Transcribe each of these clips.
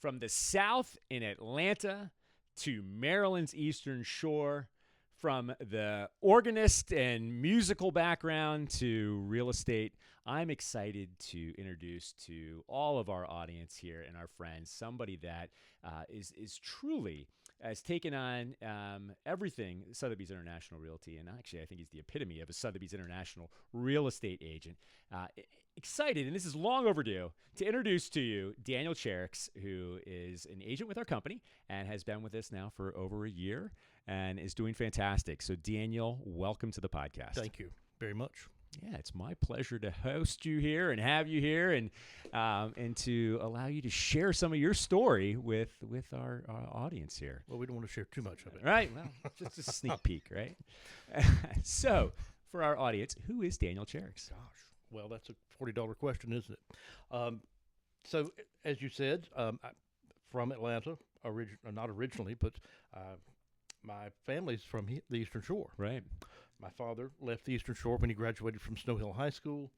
From the South in Atlanta to Maryland's Eastern Shore, from the organist and musical background to real estate, I'm excited to introduce to all of our audience here and our friends somebody that is truly has taken on everything Sotheby's International Realty, and actually I think he's the epitome of a Sotheby's International real estate agent. Excited, and this is long overdue, to introduce to you Daniel Cherrix, who is an agent with our company and has been with us now for over a year and is doing fantastic. So Daniel, welcome to the podcast. Thank you very much. Yeah, it's my pleasure to host you here and have you here and to allow you to share some of your story with our audience here. Well, we don't want to share too much of it. Right. Well, just a sneak peek, right? So, for our audience, who is Daniel Cherrix? Gosh, well, that's a $40 question, isn't it? So, as you said, I'm from Atlanta, not originally, but my family's from the Eastern Shore. Right. My father left the Eastern Shore when he graduated from Snow Hill High School,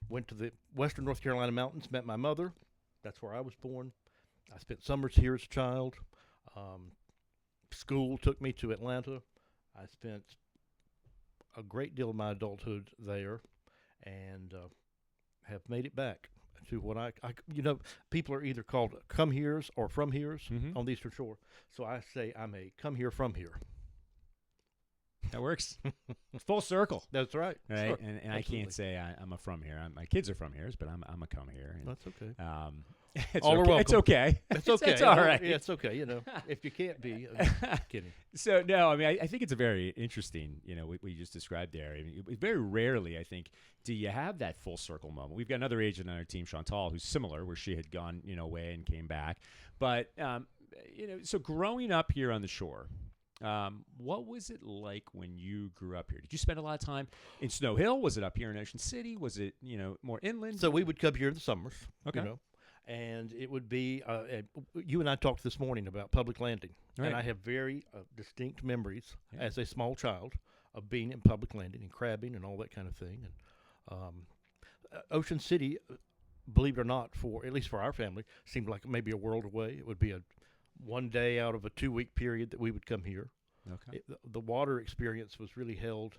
went to the Western North Carolina mountains, met my mother. That's where I was born. I spent summers here as a child. School took me to Atlanta. I spent a great deal of my adulthood there and have made it back to what I people are either called come heres or from heres on the Eastern Shore. So I say I'm a come here from here. That works. Full circle. That's right. Right. Sure. And I can't say I'm a from here. My kids are from here, but I'm a come here. And, that's okay. It's All okay. are welcome. It's okay. It's okay. It's all right. Yeah, it's okay. If you can't be, kidding. So no, I mean, I think it's a very interesting, what you just described there. I mean, very rarely, I think, do you have that full circle moment. We've got another agent on our team, Chantal, who's similar, where she had gone, away and came back. But so growing up here on the shore, what was it like when you grew up here? Did you spend a lot of time in Snow Hill? Was it up here in Ocean City? Was it, more inland? So we would come here in the summers. Okay. And it would be, you and I talked this morning about public landing. Right. And I have very distinct memories as a small child of being in public landing and crabbing and all that kind of thing. And Ocean City, believe it or not, at least for our family, seemed like maybe a world away. It would be one day out of a 2-week period that we would come here. Okay. The water experience was really held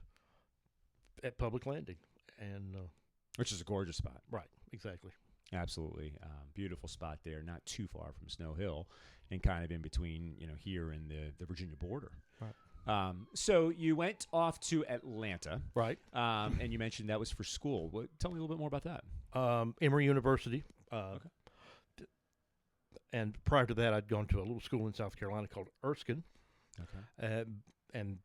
at public landing. And which is a gorgeous spot. right, exactly. Absolutely. Beautiful spot there, not too far from Snow Hill and kind of in between, here and the Virginia border. Right. So you went off to Atlanta. Right. And you mentioned that was for school. Tell me a little bit more about that. Emory University. Okay. And prior to that, I'd gone to a little school in South Carolina called Erskine. Okay. And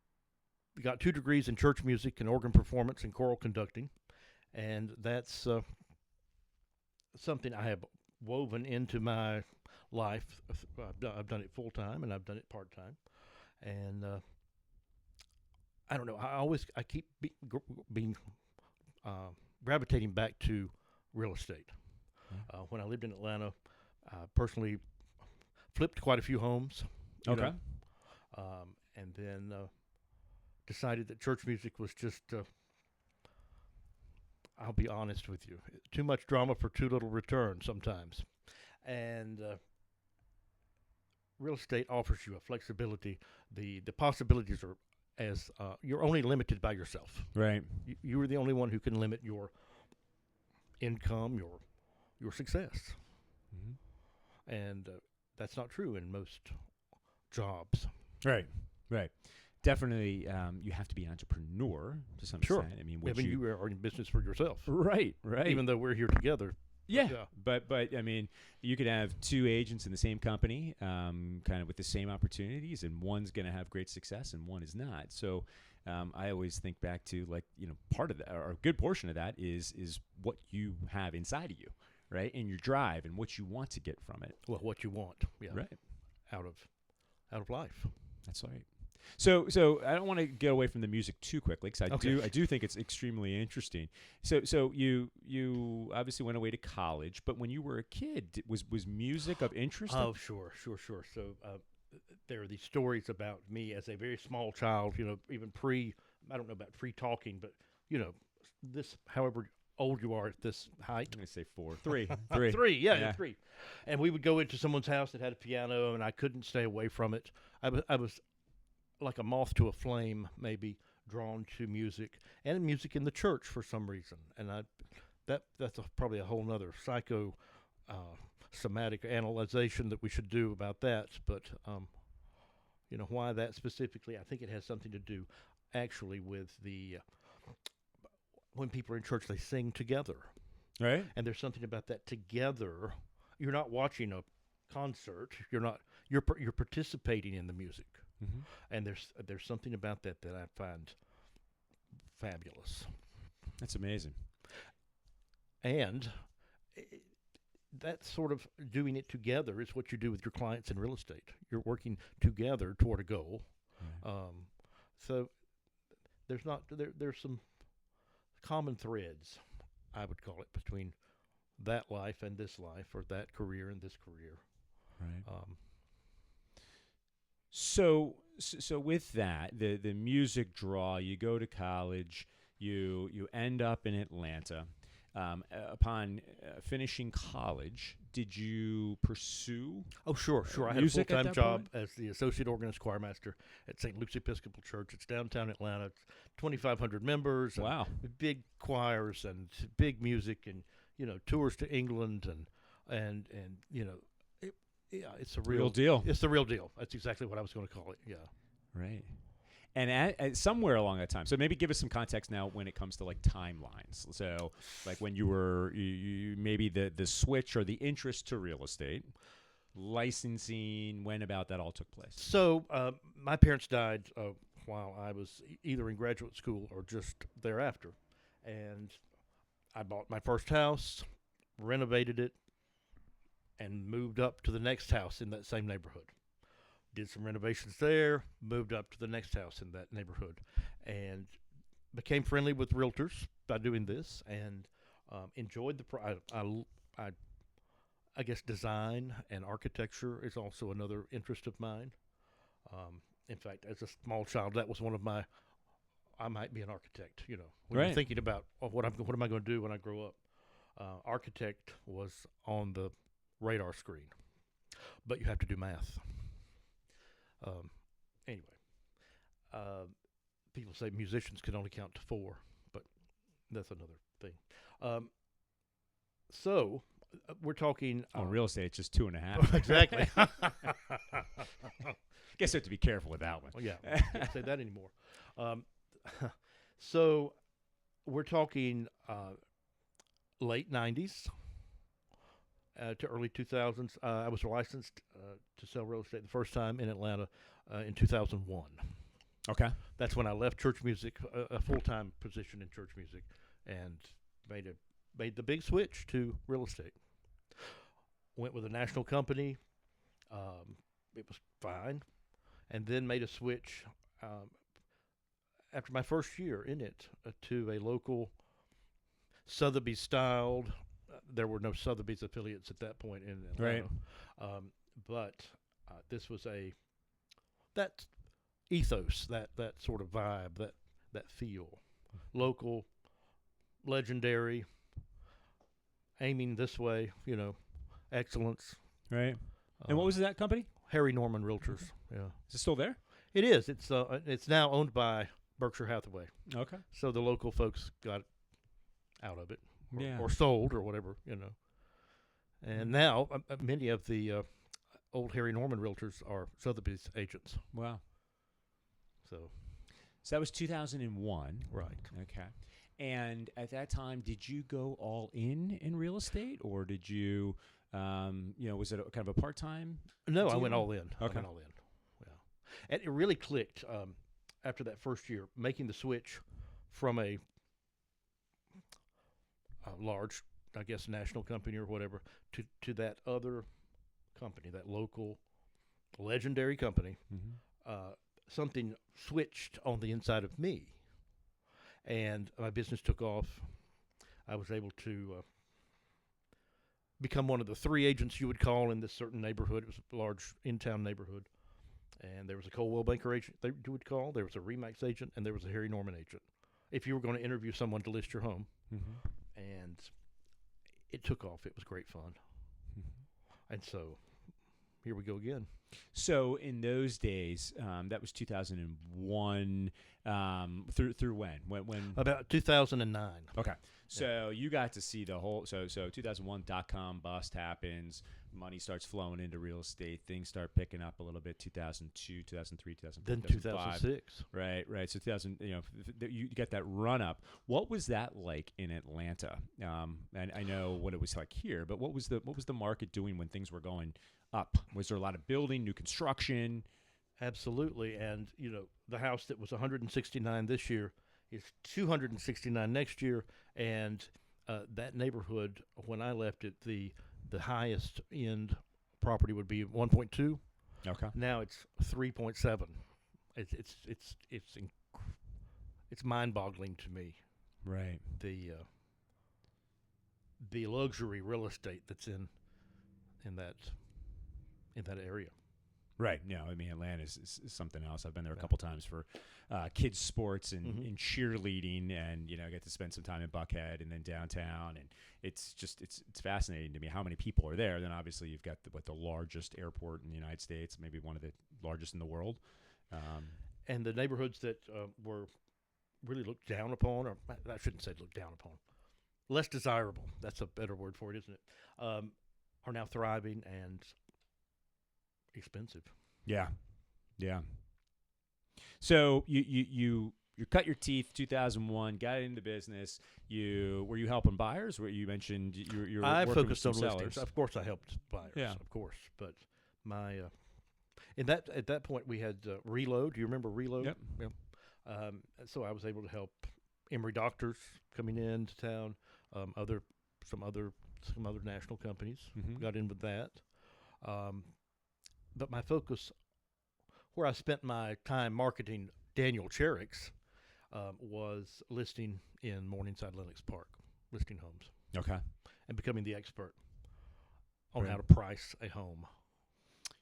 got 2 degrees in church music and organ performance and choral conducting. And that's something I have woven into my life. I've done it full time and I've done it part time, and I don't know. I keep being gravitating back to real estate. When I lived in Atlanta, I personally flipped quite a few homes. Okay. And then decided that church music was just. I'll be honest with you. Too much drama for too little return sometimes. And real estate offers you a flexibility. The possibilities are as you're only limited by yourself. Right. You are the only one who can limit your income, your success. Mm-hmm. And that's not true in most jobs. Right. Right. Definitely, you have to be an entrepreneur to some extent. I mean, you are in business for yourself. Right, right. Even though we're here together. Yeah. But I mean, you could have 2 agents in the same company, kind of with the same opportunities, and one's going to have great success and one is not. So I always think back to part of that, or a good portion of that is what you have inside of you, right, and your drive and what you want to get from it. Well, what you want, right, out of life. That's right. So I don't want to get away from the music too quickly because I do think it's extremely interesting. So you obviously went away to college, but when you were a kid, was music of interest? Oh, sure. So there are these stories about me as a very small child. Even I don't know about pre-talking, but this, however old you are at this height. I'm going to say 4. 3. 3. Three, yeah, three. And we would go into someone's house that had a piano, and I couldn't stay away from it. I was like a moth to a flame, maybe drawn to music and music in the church for some reason. And that's probably a whole nother somatic analyzation that we should do about that. But why that specifically? I think it has something to do actually with the when people are in church, they sing together. Right. And there's something about that together. You're not watching a concert. You're participating in the music. Mm-hmm. And there's something about that I find fabulous. That's amazing. And that sort of doing it together is what you do with your clients in real estate. You're working together toward a goal. Right. So there's some common threads, I would call it, between that life and this life, or that career and this career. Right. So with that, the music draw, you go to college, you end up in Atlanta. Upon finishing college, did you pursue? Oh, sure. I had a music at full-time that job point? as the associate organist choirmaster at St. Luke's Episcopal Church. It's downtown Atlanta. It's 2,500 members. Wow. Big choirs and big music, and tours to England and it's a Real deal. It's the real deal. That's exactly what I was going to call it. Yeah. Right. And at somewhere along that time, so maybe give us some context now when it comes to like timelines. So like when you were you maybe the switch or the interest to real estate, licensing, when about that all took place. So my parents died while I was either in graduate school or just thereafter, and I bought my first house, renovated it, and moved up to the next house in that same neighborhood. Did some renovations there, moved up to the next house in that neighborhood, and became friendly with realtors by doing this, and enjoyed I guess design and architecture is also another interest of mine. In fact, as a small child, that was one of my, I might be an architect, when Right. you're thinking about what am I going to do when I grow up. Architect was on the radar screen, but you have to do math. Anyway, people say musicians can only count to 4, but that's another thing. So we're talking On real estate, it's just 2.5. exactly. Guess you have to be careful with that one. Well, yeah, can't say that anymore. So we're talking late 90s to early 2000s. I was licensed to sell real estate the first time in Atlanta in 2001. Okay. That's when I left church music, a full-time position in church music, and made the big switch to real estate. Went with a national company. It was fine. And then made a switch after my first year in it to a local Sotheby-styled. There were no Sotheby's affiliates at that point in Atlanta. Right. But this was that ethos, that sort of vibe, that feel. Local, legendary, aiming this way, excellence. Right. And what was that company? Harry Norman Realtors. Yeah, Is it still there? it is. It's now owned by Berkshire Hathaway. Okay. So the local folks got out of it, Yeah. or sold, or whatever, And now many of the old Harry Norman Realtors are Sotheby's agents. Wow. So So that was 2001. right. Okay. And at that time, did you go all in real estate, or did you, was it kind of a part-time? No, I deal? went all in. I Okay. went all in. Yeah, and it really clicked after that first year, making the switch from a large, I guess, national company or whatever, to that other company, that local, legendary company. Mm-hmm. Something switched on the inside of me, and my business took off. I was able to become one of the 3 agents you would call in this certain neighborhood. It was a large in-town neighborhood. And there was a Coldwell Banker agent you would call. There was a Remax agent, and there was a Harry Norman agent. If you were going to interview someone to list your home. Mm-hmm. and it took off. It was great fun. And so here we go again. So in those days, that was 2001. Through when? About 2009. Okay. So you got to see the whole. So 2001 .com bust happens. Money starts flowing into real estate. Things start picking up a little bit. 2002, 2003, 2004, Then 2005. 2006. Right. So 2000. You get that run up. What was that like in Atlanta? And I know what it was like here, but what was the market doing when things were going up? Was there a lot of building, new construction? Absolutely. And, the house that was 169 this year is 269 next year. And that neighborhood, when I left it, the highest end property would be 1.2. Okay. Now it's 3.7. It's mind-boggling to me. Right. The luxury real estate that's in that area. Right. No, I mean, Atlanta is something else. I've been there a couple times for kids' sports and cheerleading, and I get to spend some time in Buckhead and then downtown, and it's fascinating to me how many people are there. Then obviously you've got the largest airport in the United States, maybe one of the largest in the world, and the neighborhoods that were really looked down upon, or I shouldn't say looked down upon, less desirable. That's a better word for it, isn't it? Are now thriving and expensive. Yeah. So you cut your teeth 2001, got into business. Were you helping buyers? You mentioned you were I working focused with on some listings. sellers. Of course, I helped buyers. Yeah. Of course, but my at that point we had Reload. Do you remember Reload? Yep. So I was able to help Emory Doctors coming into town. Some other national companies got in with that. But my focus, where I spent my time marketing Daniel Cherrix, was listing in Morningside Lenox Park, listing homes. Okay. And becoming the expert on Right. how to price a home.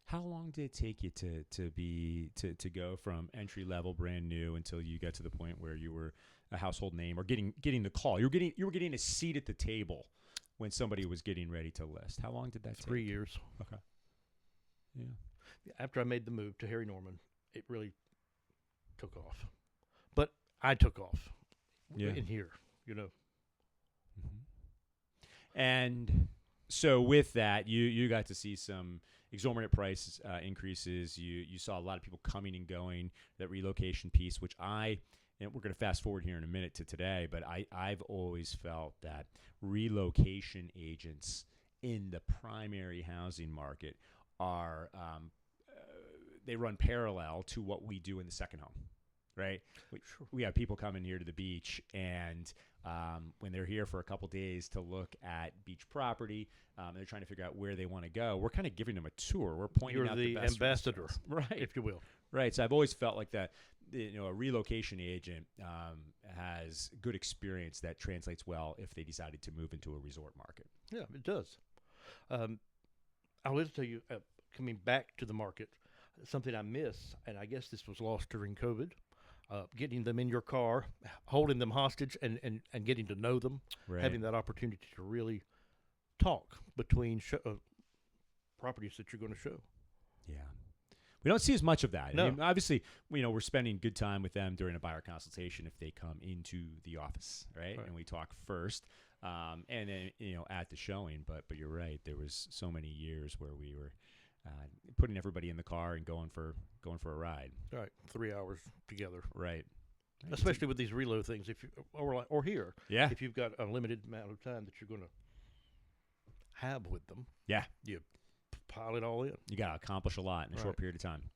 How long did it take you to go from entry level, brand new, until you got to the point where you were a household name or getting the call? You were getting a seat at the table when somebody was getting ready to list. How long did that take? 3 years. Okay. Yeah. After I made the move to Harry Norman, it really took off. But I took off in here, And so with that, you got to see some exorbitant price increases. You saw a lot of people coming and going. That relocation piece, which and we're going to fast forward here in a minute to today, but I've always felt that relocation agents in the primary housing market are they run parallel to what we do in the second home, right? We have people coming here to the beach, and when they're here for a couple days to look at beach property, they're trying to figure out where they want to go. We're kind of giving them a tour. We're pointing out the best ambassador, right, if you will. Right. So I've always felt like that. A relocation agent has good experience that translates well if they decided to move into a resort market. Yeah, it does. I will tell you, coming back to the market, something I miss, and I guess this was lost during COVID, getting them in your car, holding them hostage, and getting to know them, Right. having that opportunity to really talk between properties that you're going to show. Yeah. We don't see as much of that. No. I mean, obviously, we're spending good time with them during a buyer consultation if they come into the office, right? And we talk first, and then at the showing. But you're right. There was so many years where we were putting everybody in the car and going for a ride. All right, 3 hours together. Right. Especially with these reload things, or here, Yeah. if you've got a limited amount of time that you're going to have with them, Yeah. you pile it all in. You got to accomplish a lot in a short Right. period of time.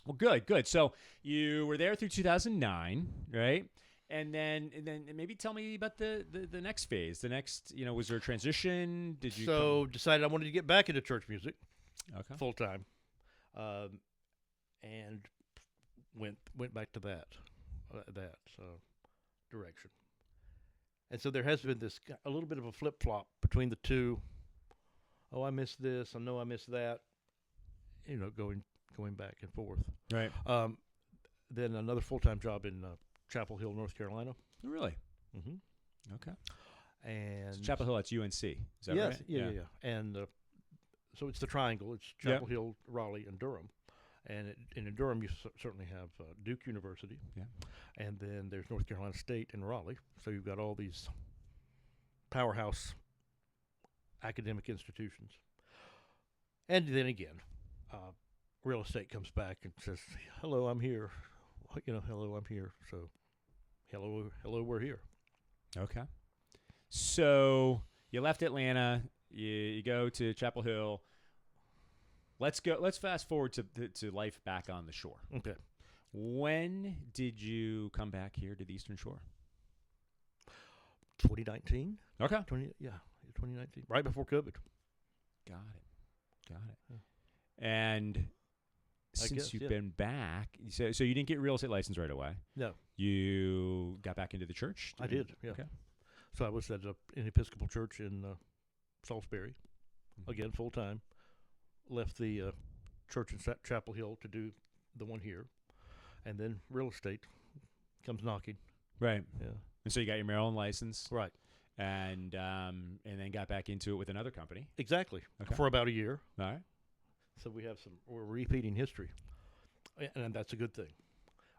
Well, good. So you were there through 2009, right? And then maybe tell me about the next phase. The next, was there a transition? Did you decided I wanted to get back into church music Okay. full time, and went back to that direction. And so there has been a little bit of a flip flop between the two. Oh, I missed this. I know I missed that. Going back and forth. Right. Then another full time job in Chapel Hill, North Carolina. Really? Mm-hmm. Okay. And Chapel Hill, that's UNC. Is that yes, right? yeah. And so it's the triangle. It's Chapel Hill, Raleigh, and Durham. And in Durham, you certainly have Duke University. Yeah. And then there's North Carolina State in Raleigh. So you've got all these powerhouse academic institutions. And then again, real estate comes back and says, "Hello, I'm here." Hello, I'm here. So, hello, we're here. Okay. So you left Atlanta. You go to Chapel Hill. Let's fast forward to life back on the shore. Okay. When did you come back here to the Eastern Shore? 2019. Okay. 2019. Right before COVID. Got it. Yeah. And since you've been back, so you didn't get real estate license right away. No. You got back into the church? I did, yeah. Okay. So I was at an Episcopal church in Salisbury, again, full-time. Left the church in Chapel Hill to do the one here. And then real estate comes knocking. Right. Yeah. And so you got your Maryland license. Right. And then got back into it with another company. Exactly. Okay. For about a year. All right. So we're repeating history. And that's a good thing.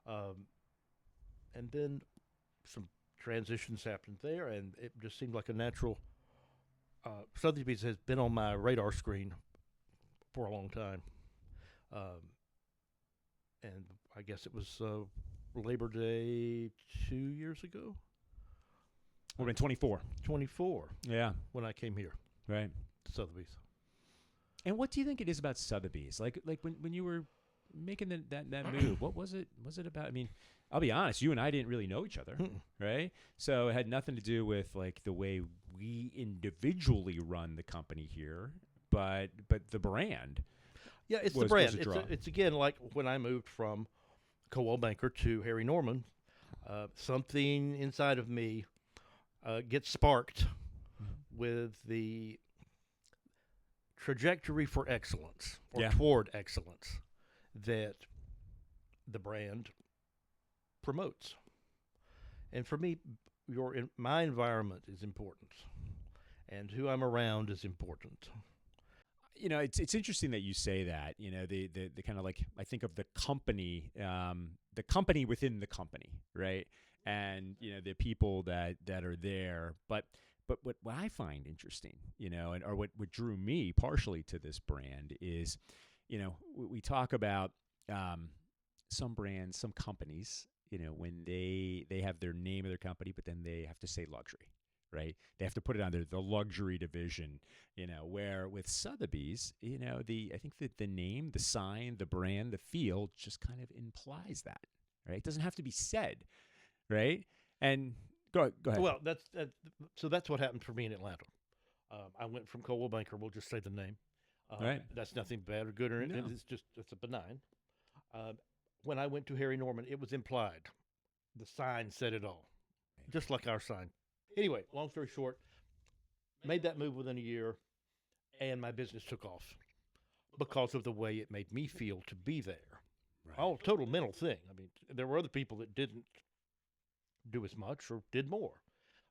And then some transitions happened there, and it just seemed like a natural. Sotheby's has been on my radar screen for a long time. And I guess it was Labor Day 2 years ago. We've been 24. 24. Yeah. When I came here. Right. To Sotheby's. And what do you think it is about Sotheby's? Like when you were making that move, what was it about? I mean, I'll be honest, you and I didn't really know each other, right? So it had nothing to do with like the way we individually run the company here, but the brand. Yeah, it's the brand. It's again like when I moved from Coldwell Banker to Harry Norman, something inside of me gets sparked with the trajectory for excellence or toward excellence that the brand promotes. And for me, my environment is important, and who I'm around is important. You know, it's interesting that you say that. You know, the kind of like, I think of the company within the company, right? And you know, the people that are there, but what I find interesting, you know, or what drew me partially to this brand is, you know, we talk about some brands, some companies, you know, when they have their name of their company, but then they have to say luxury, right? They have to put it on the luxury division, you know, where with Sotheby's, you know, I think that the name, the sign, the brand, the feel just kind of implies that, right? It doesn't have to be said, right? And go ahead. Well, that's what happened for me in Atlanta. I went from Coldwell Banker. We'll just say the name. Right. That's nothing bad or good or anything. No. It's a benign. When I went to Harry Norman, it was implied. The sign said it all, just like our sign. Anyway, long story short, made that move within a year, and my business took off because of the way it made me feel to be there. Right. All total mental thing. I mean, there were other people that didn't do as much or did more.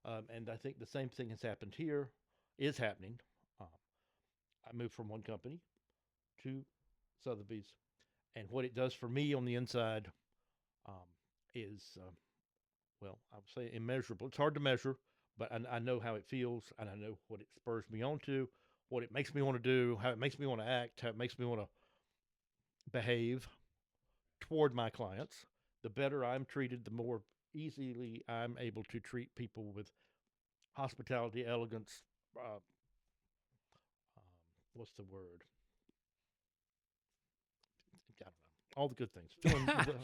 And I think the same thing is happening. I moved from one company to Sotheby's, and what it does for me on the inside is, well, I would say immeasurable. It's hard to measure, but I know how it feels, and I know what it spurs me on to, what it makes me want to do, how it makes me want to act, how it makes me want to behave toward my clients. The better I'm treated, the more easily I'm able to treat people with hospitality, elegance, what's the word? I don't know. All the good things.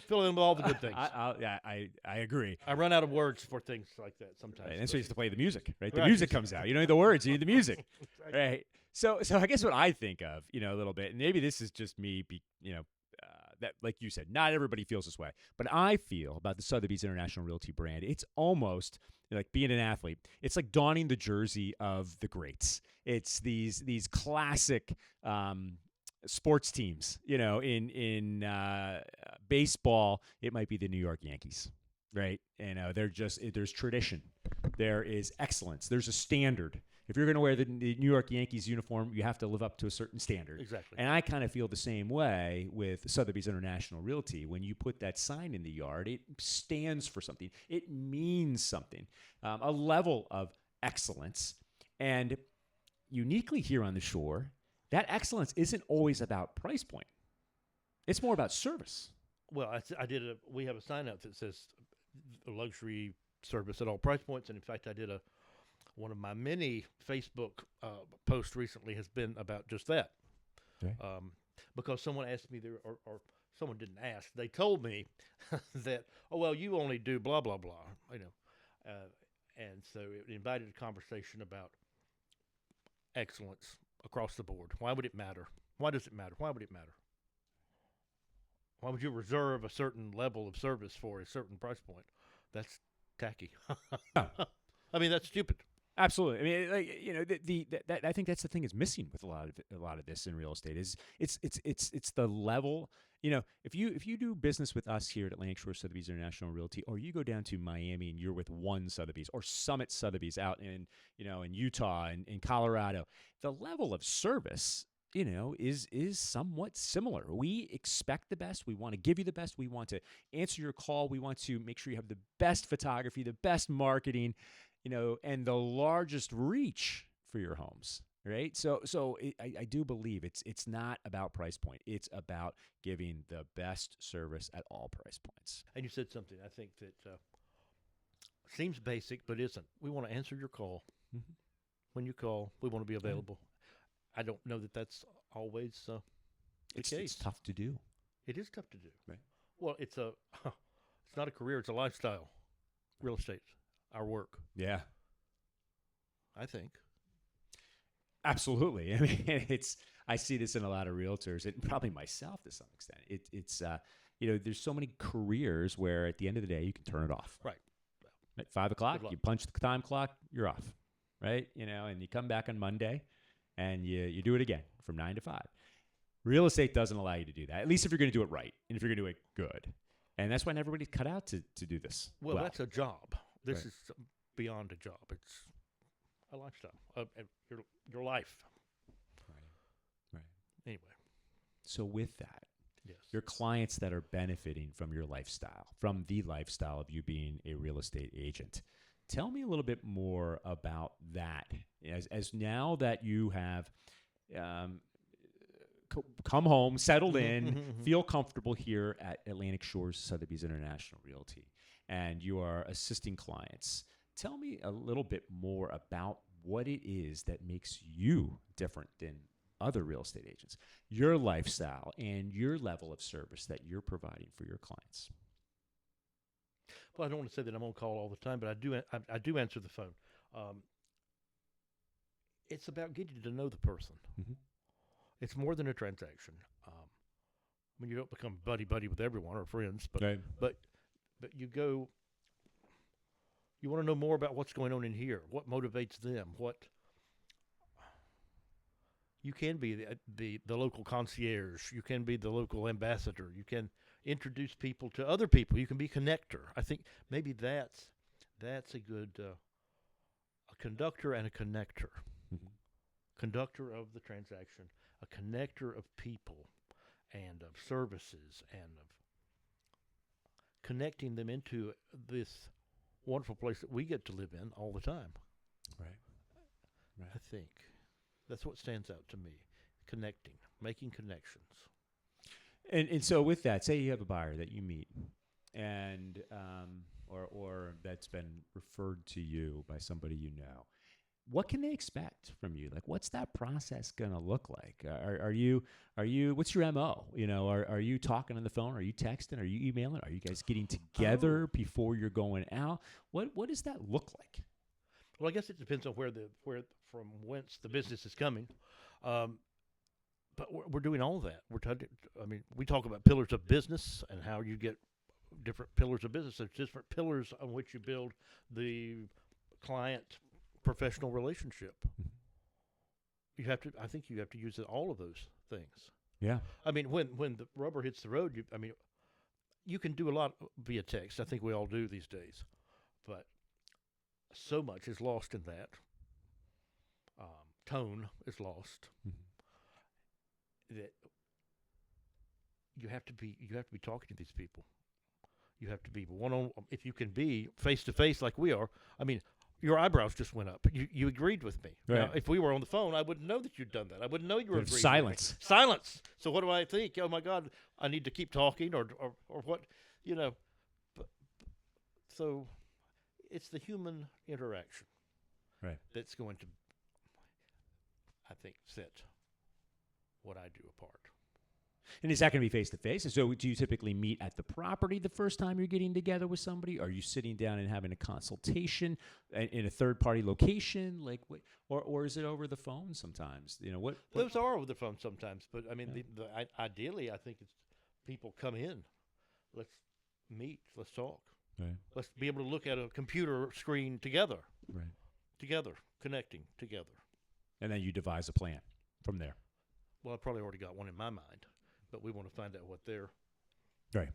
Fill in with all the good things. I agree. I run out of words for things like that sometimes. Right, and so you have to play the music, right? The music comes out. You don't need the words, you need the music. Exactly. Right. So I guess what I think of, you know, a little bit, and maybe this is just me, that, like you said, not everybody feels this way, but I feel about the Sotheby's International Realty brand, it's almost like being an athlete. It's like donning the jersey of the greats. It's these classic sports teams. You know, in baseball, it might be the New York Yankees, right? You know, there's tradition, There is excellence. There's a standard. If you're going to wear the New York Yankees uniform, you have to live up to a certain standard. Exactly. And I kind of feel the same way with Sotheby's International Realty. When you put that sign in the yard, it stands for something. It means something, a level of excellence. And uniquely here on the shore, that excellence isn't always about price point. It's more about service. Well, we have a sign up that says luxury service at all price points. And in fact, I did one of my many Facebook posts recently has been about just that. Okay. Because someone asked me there, or someone didn't ask, they told me that, oh, well, you only do blah, blah, blah, and so it invited a conversation about excellence across the board. Why would it matter? Why does it matter? Why would it matter? Why would you reserve a certain level of service for a certain price point? That's tacky. I mean, that's stupid. Absolutely. I mean, I think that's the thing is missing with a lot of this in real estate is it's the level. If you do business with us here at Atlantic Shore Sotheby's International Realty, or you go down to Miami and you're with one Sotheby's or Summit Sotheby's out in Utah and in Colorado, the level of service is somewhat similar. We expect the best. We want to give you the best. We want to answer your call. We want to make sure you have the best photography, the best marketing, and the largest reach for your homes, right? So I do believe it's not about price point. It's about giving the best service at all price points. And you said something I think that seems basic, but isn't. We want to answer your call. Mm-hmm. When you call, we want to be available. I don't know that that's always the case. It's tough to do. It is tough to do. Right. Well, it's not a career, it's a lifestyle. Real estate, our work. Yeah. I think. Absolutely. I mean, I see this in a lot of realtors and probably myself to some extent. It's there's so many careers where at the end of the day, you can turn it off. Right. At 5 o'clock, you punch the time clock, you're off. Right. And you come back on Monday and you do it again from 9 to 5. Real estate doesn't allow you to do that, at least if you're going to do it right and if you're going to do it good. And that's why everybody's cut out to do this. Well, that's a job. This Right. is beyond a job. It's a lifestyle, your life. Right. Anyway. So with that, Yes. your clients that are benefiting from your lifestyle, from the lifestyle of you being a real estate agent, tell me a little bit more about that. As now that you have come home, settled in, feel comfortable here at Atlantic Shores Sotheby's International Realty, and you are assisting clients. Tell me a little bit more about what it is that makes you different than other real estate agents, your lifestyle and your level of service that you're providing for your clients. Well, I don't want to say that I'm on call all the time, but I do answer the phone. It's about getting to know the person. Mm-hmm. It's more than a transaction. I mean, you don't become buddy with everyone or friends, but Right. but you go. You want to know more about what's going on in here. What motivates them? What you can be the local concierge. You can be the local ambassador. You can introduce people to other people. You can be a connector. I think maybe that's a good a conductor and a connector. Mm-hmm. Conductor of the transaction, a connector of people and of services and of connecting them into this wonderful place that we get to live in all the time. Right. I think that's what stands out to me, connecting, making connections. And so with that, say you have a buyer that you meet and or that's been referred to you by somebody you know. What can they expect from you? Like, what's that process gonna look like? Are you? What's your MO? Are you talking on the phone? Are you texting? Are you emailing? Are you guys getting together before you're going out? What does that look like? Well, I guess it depends on from whence the business is coming. But we're doing all of that. We talk about pillars of business and how you get different pillars of business. There's different pillars on which you build the client professional relationship. I think you have to use all of those things. Yeah. I mean, when the rubber hits the road, you can do a lot via text. I think we all do these days. But so much is lost in that. Tone is lost. That you have to be talking to these people. You have to be one-on. If you can be face-to-face like we are, I mean, your eyebrows just went up. You agreed with me. Right. Now, if we were on the phone, I wouldn't know that you'd done that. I wouldn't know you were agreeing silence. with me. Silence. So what do I think? Oh, my God, I need to keep talking or what, So it's the human interaction that's going to, I think, set what I do apart. And is that going to be face-to-face? And so do you typically meet at the property the first time you're getting together with somebody? Are you sitting down and having a consultation in a third-party location? Like, or is it over the phone sometimes? What? Those are over the phone sometimes. But, I mean, ideally, I think it's people come in. Let's meet. Let's talk. Right. Let's be able to look at a computer screen together. Right. Together. Connecting together. And then you devise a plan from there. Well, I probably already got one in my mind. But we want to find out what they're right,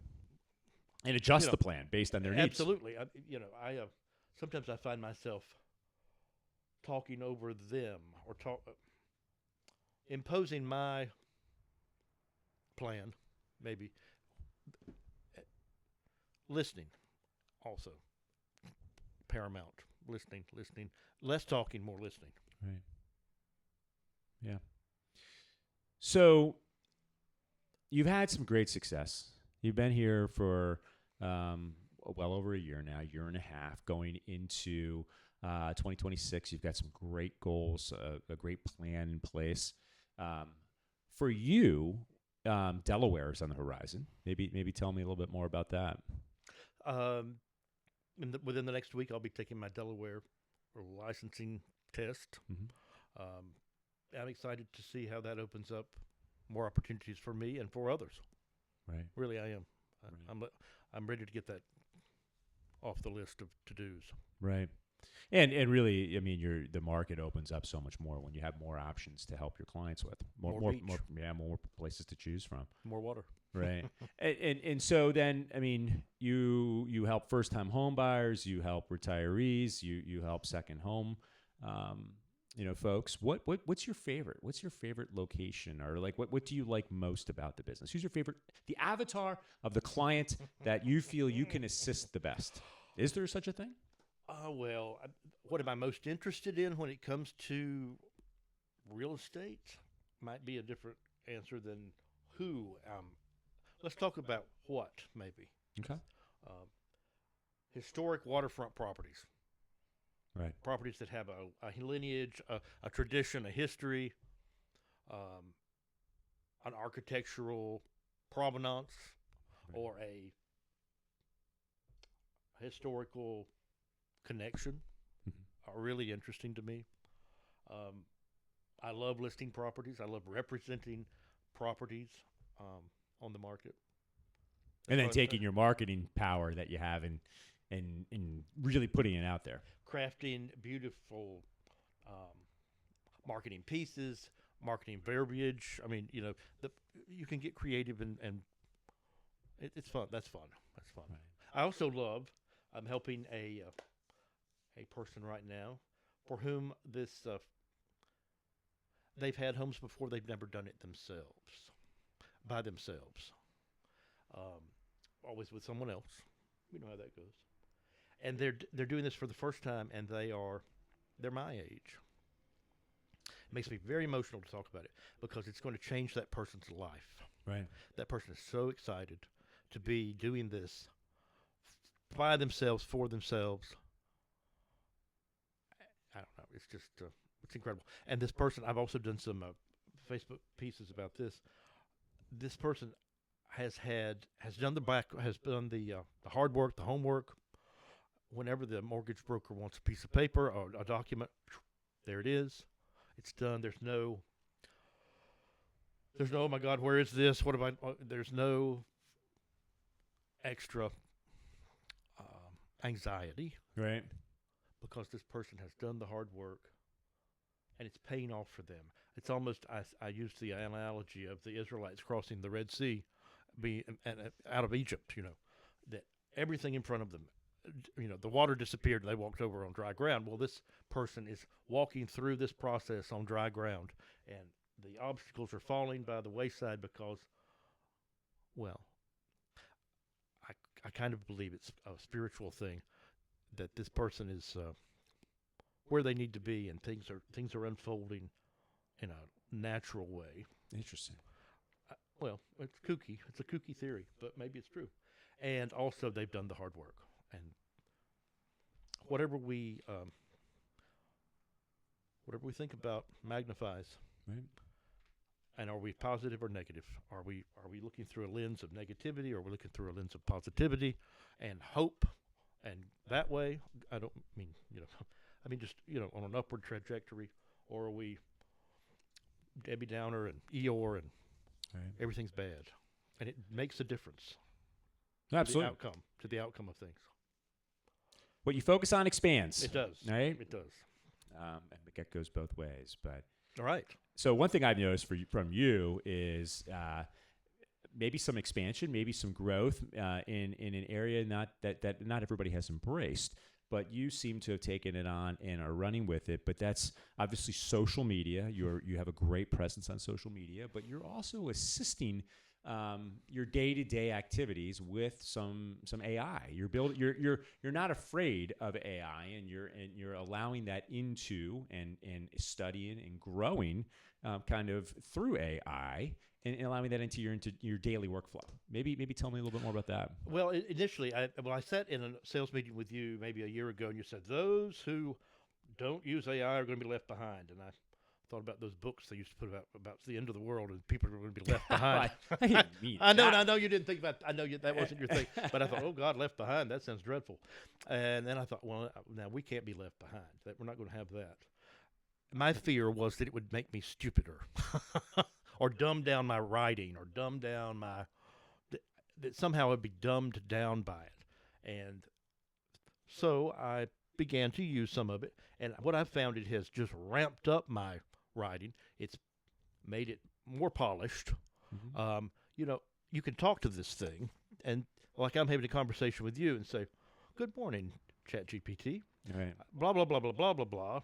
and adjust the plan based on their needs. Absolutely. I sometimes I find myself talking over them or imposing my plan, maybe listening, also paramount. Listening, less talking, more listening. Right. Yeah. So. You've had some great success. You've been here for well over a year now, year and a half, going into 2026. You've got some great goals, a great plan in place. For you, Delaware is on the horizon. Maybe tell me a little bit more about that. Within the next week, I'll be taking my Delaware licensing test. Mm-hmm. I'm excited to see how that opens up more opportunities for me and for others. Right. Really, I am. Right. I'm ready to get that off the list of to-dos. Right. And really, I mean, the market opens up so much more when you have more options to help your clients with. More places to choose from. More water. Right. and so then, I mean, you help first-time home buyers, you help retirees, you help second home folks. What's your favorite? What's your favorite location, or like what do you like most about the business? Who's your favorite? The avatar of the client that you feel you can assist the best. Is there such a thing? What am I most interested in when it comes to real estate? Might be a different answer than who. Let's talk about what maybe. Okay. Historic waterfront properties. Right. Properties that have a lineage, a tradition, a history, an architectural provenance, or a historical connection are really interesting to me. I love listing properties. I love representing properties on the market. And then taking your marketing power that you have and really putting it out there. Crafting beautiful marketing pieces, marketing verbiage. I mean, you can get creative and it's fun. That's fun. Right. I also love. I'm helping a person right now for whom this they've had homes before. They've never done it by themselves. Always with someone else. You know how that goes. And they're doing this for the first time, and they're my age. It makes me very emotional to talk about it because it's going to change that person's life. Right. That person is so excited to be doing this by themselves, for themselves. I don't know. It's just it's incredible. And this person, I've also done some Facebook pieces about this. This person has done the hard work, the homework. Whenever the mortgage broker wants a piece of paper or a document, there it is. It's done. There's no, oh my God, where is this? What about? There's no extra anxiety, right? Because this person has done the hard work, and it's paying off for them. It's almost I use the analogy of the Israelites crossing the Red Sea, out of Egypt. That everything in front of them. the water disappeared and they walked over on dry ground. Well, this person is walking through this process on dry ground, and the obstacles are falling by the wayside because, well, I kind of believe it's a spiritual thing that this person is where they need to be, and things are unfolding in a natural way. Interesting. Well, it's kooky. It's a kooky theory, but maybe it's true. And also, they've done the hard work. And whatever we think about magnifies. Right. And are we positive or negative? Are we looking through a lens of negativity, or are we looking through a lens of positivity and hope? And that way, I don't mean I mean just on an upward trajectory, or are we Debbie Downer and Eeyore and everything's bad? And it makes a difference. Absolutely. To the outcome of things. What you focus on expands. It does. Right? It does. And it goes both ways. But all right. So one thing I've noticed from you is maybe some expansion, maybe some growth in an area that not everybody has embraced. But you seem to have taken it on and are running with it. But that's obviously social media. You have a great presence on social media, but you're also assisting your day-to-day activities with some AI. You're not afraid of AI, and you're allowing that into and studying and growing kind of through AI. And allowing that into your daily workflow. Maybe tell me a little bit more about that. Well, initially, I sat in a sales meeting with you maybe a year ago, and you said those who don't use AI are going to be left behind. And I thought about those books they used to put about the end of the world, and people are going to be left behind. I know you didn't think about. I know that wasn't your thing, but I thought, oh God, left behind. That sounds dreadful. And then I thought, well, now we can't be left behind. That we're not going to have that. My fear was that it would make me stupider. Or dumb down my writing, or dumb down that somehow I'd be dumbed down by it. And so I began to use some of it. And what I've found, it has just ramped up my writing. It's made it more polished. Mm-hmm. You can talk to this thing, and like I'm having a conversation with you and say, good morning, ChatGPT. Right. Blah, blah, blah, blah, blah, blah, blah.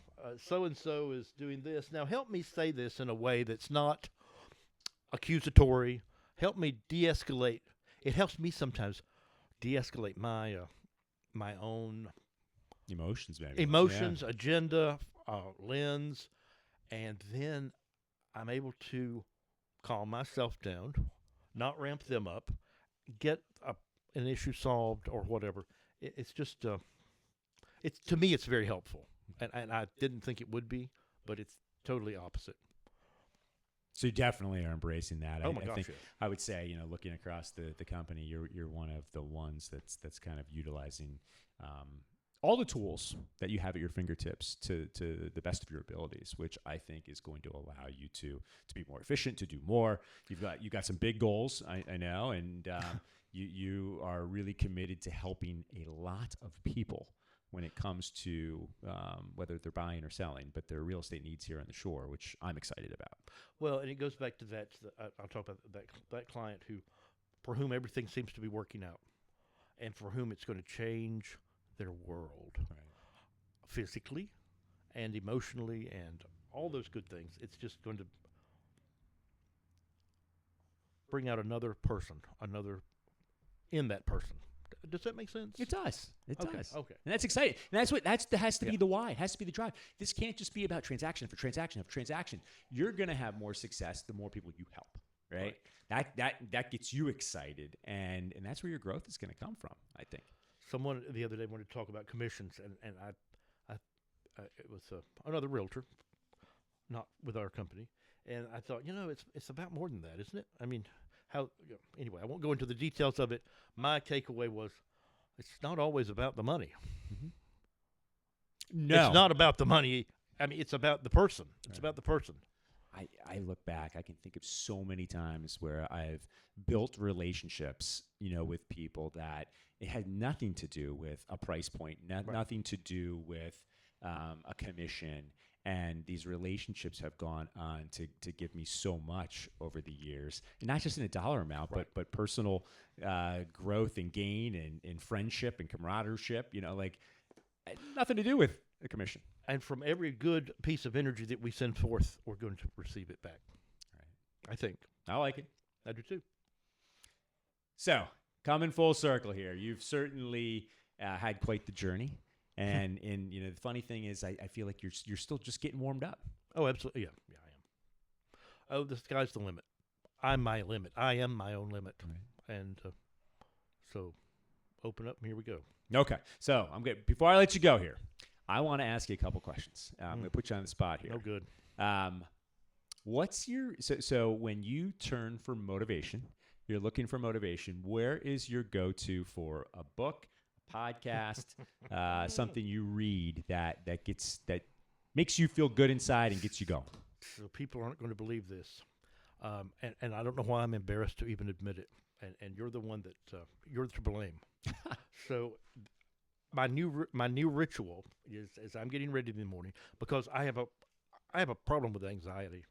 So-and-so is doing this. Now help me say this in a way that's not accusatory. Help me de-escalate. It helps me sometimes de-escalate my own emotions, agenda, lens, and then I'm able to calm myself down, not ramp them up, get an issue solved or whatever. It's just to me it's very helpful, and I didn't think it would be, but it's totally opposite. So you definitely are embracing that. Oh my gosh! I think I would say, looking across the company, you're one of the ones that's kind of utilizing all the tools that you have at your fingertips to the best of your abilities, which I think is going to allow you to be more efficient, to do more. You've got some big goals, I know, and you are really committed to helping a lot of people when it comes to whether they're buying or selling, but their real estate needs here on the shore, which I'm excited about. Well, and it goes back to that. I'll talk about that client for whom everything seems to be working out, and for whom it's going to change their world, physically and emotionally and all those good things. It's just going to bring out another person, in that person. Does that make sense? It does. It does. Okay. And that's exciting. And that has to be the why. It has to be the drive. This can't just be about transaction after transaction after transaction. You're going to have more success the more people you help, right? That gets you excited, and that's where your growth is going to come from, I think. Someone the other day wanted to talk about commissions, and I it was another realtor, not with our company, and I thought, it's about more than that, isn't it? I mean, anyway, I won't go into the details of it. My takeaway was, it's not always about the money. Mm-hmm. No, it's not about the money. I mean, it's about the person. It's about the person. I look back, I can think of so many times where I've built relationships, with people that it had nothing to do with a price point, nothing to do with a commission. And these relationships have gone on to give me so much over the years, and not just in a dollar amount, but personal growth and gain and friendship and camaraderie. Like nothing to do with a commission. And from every good piece of energy that we send forth, we're going to receive it back. Right. I think. I like it. I do too. So, coming full circle here, you've certainly had quite the journey. And the funny thing is, I feel like you're still just getting warmed up. Oh, absolutely. Yeah, I am. Oh, the sky's the limit. I'm my limit. I am my own limit. Right. And so, open up and here we go. Okay. So, before I let you go here, I want to ask you a couple questions. I'm going to put you on the spot here. Oh, good. What's your so when you turn for motivation, you're looking for motivation, where is your go-to for a book, a podcast, something you read that makes you feel good inside and gets you going? So people aren't going to believe this, and I don't know why I'm embarrassed to even admit it. And you're the one that you're to blame. So my new ritual is as I'm getting ready in the morning, because I have a problem with anxiety.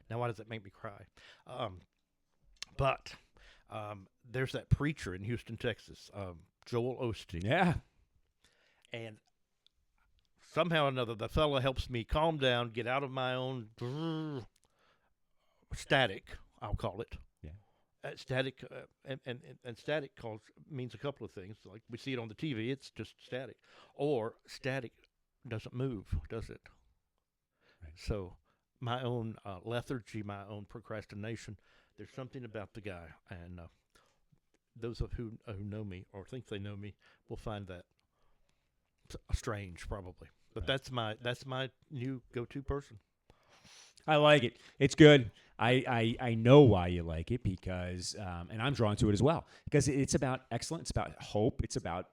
Now, why does that make me cry? But there's that preacher in Houston, Texas, Joel Osteen. Yeah. And somehow or another, the fellow helps me calm down, get out of my own static, I'll call it. Yeah. Static, and static means a couple of things. Like we see it on the TV, it's just static. Or static doesn't move, does it? Right. So my own lethargy, my own procrastination, there's something about the guy. And those of who know me or think they know me will find that strange, probably. But right. that's my new go-to person. I like it. It's good. I know why you like it because, and I'm drawn to it as well, because it's about excellence, it's about hope, it's about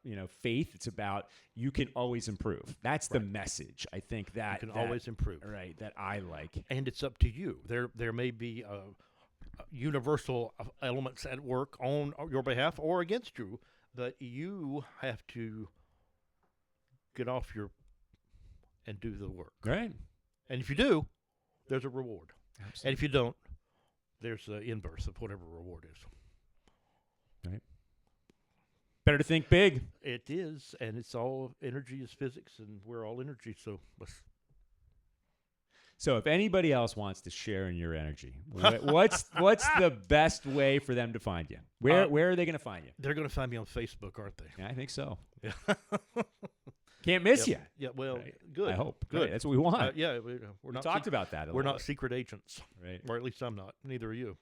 faith, it's about you can always improve. That's the message. I think that you can always improve. Right. That I like. And it's up to you. There may be universal elements at work on your behalf or against you, but you have to get off and do the work. Right. And if you do, there's a reward. Absolutely. And if you don't, there's the inverse of whatever reward is. Right. Better to think big. It is, and it's all energy is physics, and we're all energy. So if anybody else wants to share in your energy, what's the best way for them to find you? Where are they going to find you? They're going to find me on Facebook, aren't they? Yeah, I think so. Yeah. Can't miss you. Yeah, well, right. Good. I hope. Good. Right. That's what we want. We're not talked about that. We're not secret agents, right? Or at least I'm not. Neither are you.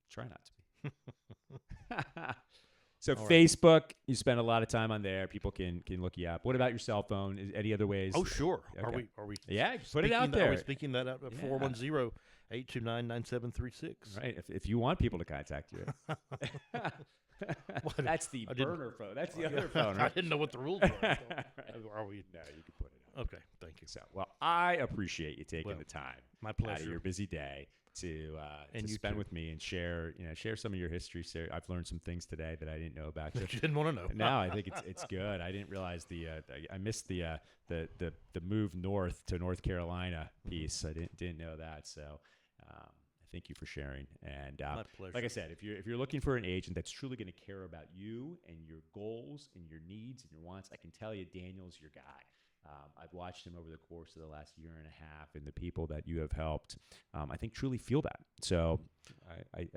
Try not to be. So all Facebook, right. You spend a lot of time on there. People can look you up. What about your cell phone? Any other ways? Oh, sure. Okay. Are we? Yeah, put it out there. Are we speaking that out? 410-829-9736. Right. If you want people to contact you. That's the burner phone. That's the other phone, right? I didn't know what the rules were. Right. Are we? No, you can put it on. Okay, thank you. So, well, I appreciate you taking the time. My pleasure. Out of your busy day to spend too. with me and share some of your history. I've learned some things today that I didn't know about you. That you didn't want to know. No, I think it's good. I didn't realize I missed the move north to North Carolina piece. I didn't know that. So. Thank you for sharing. And my pleasure. Like I said, if you're looking for an agent that's truly going to care about you and your goals and your needs and your wants, I can tell you Daniel's your guy. I've watched him over the course of the last year and a half, and the people that you have helped, I think truly feel that. So I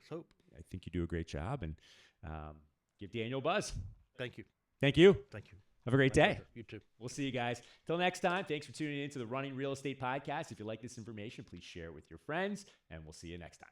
hope. I think you do a great job, and give Daniel a buzz. Thank you. Thank you. Thank you. Have a great day. Pleasure. You too. We'll see you guys. Till next time, thanks for tuning in to the Running Real Estate Podcast. If you like this information, please share it with your friends, and we'll see you next time.